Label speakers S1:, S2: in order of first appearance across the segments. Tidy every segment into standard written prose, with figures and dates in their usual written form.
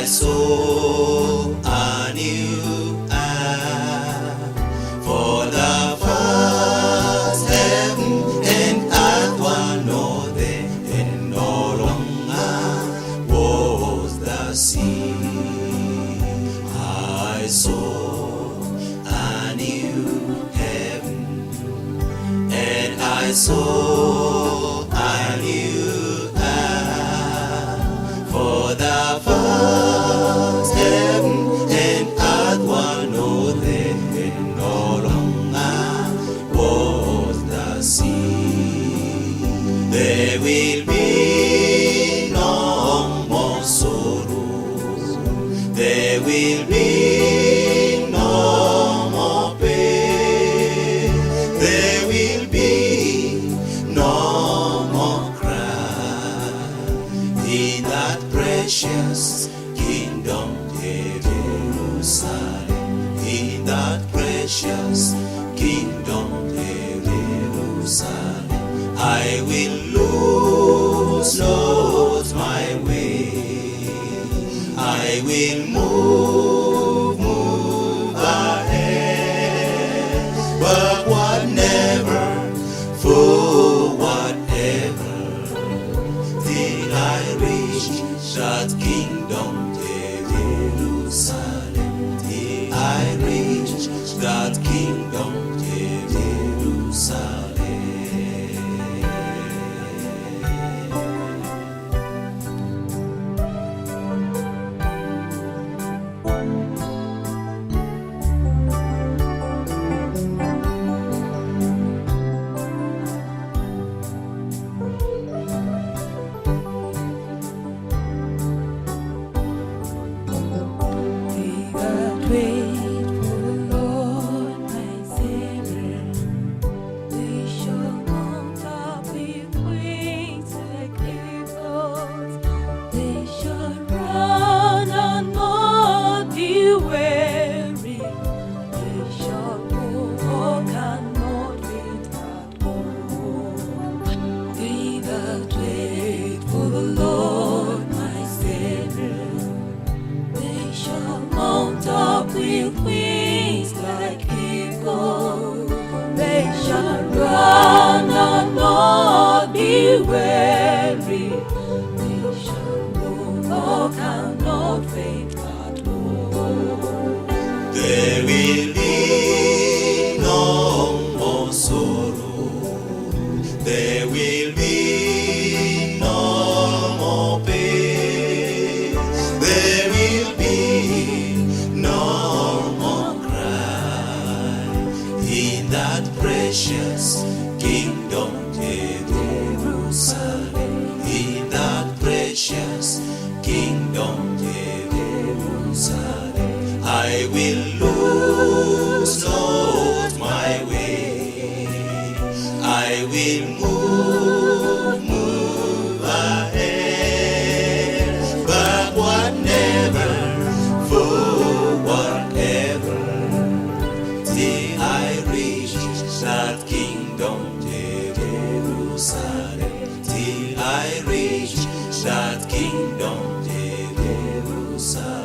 S1: I saw a new earth, for the first heaven and earth were not there, and no longer was the sea. I saw a new heaven, and I saw a new earth, for the first heaven and earth were not there, and no longer was the sea. There will be no more sorrow, there will be no more pain, there will be no more cry, in that precious kingdom, Jerusalem, in that precious kingdom, Jerusalem. I will lose not my way, I will move ahead, backward never, forward ever, till I reach that kingdom, Jerusalem, till I reach that kingdom, Jerusalem. There will be no more sorrow, there will be no more pain, there will be no more cry, in that precious kingdom, Jerusalem, in that precious kingdom, Jerusalem. I will lose not my way, I will move ahead, backward never, forward ever, till I reach that kingdom, Jerusalem, till I reach that kingdom, Jerusalem.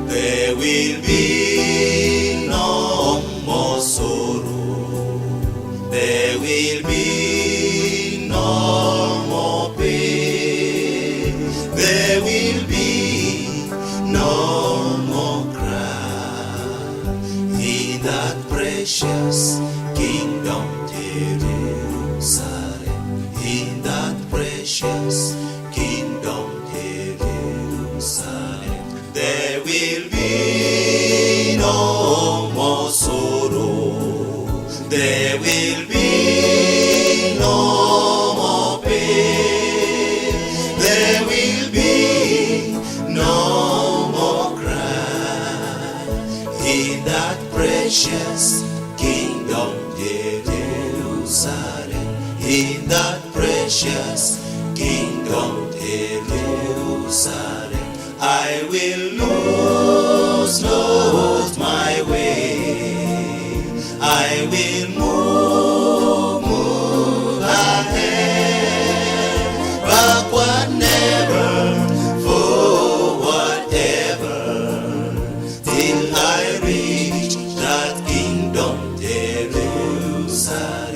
S1: There will be no more sorrow, there will be no more pain, there will be no more cry, in that precious kingdom, Jerusalem, in that precious kingdom, Jerusalem. There will be no more sorrow, there will be no more pain, there will be no more cry, in that prayer. precious kingdom, Jerusalem. In that precious kingdom, Jerusalem, I will lose not my way. I will move ahead, backward never, forward ever, till I reach that kingdom, Jerusalem.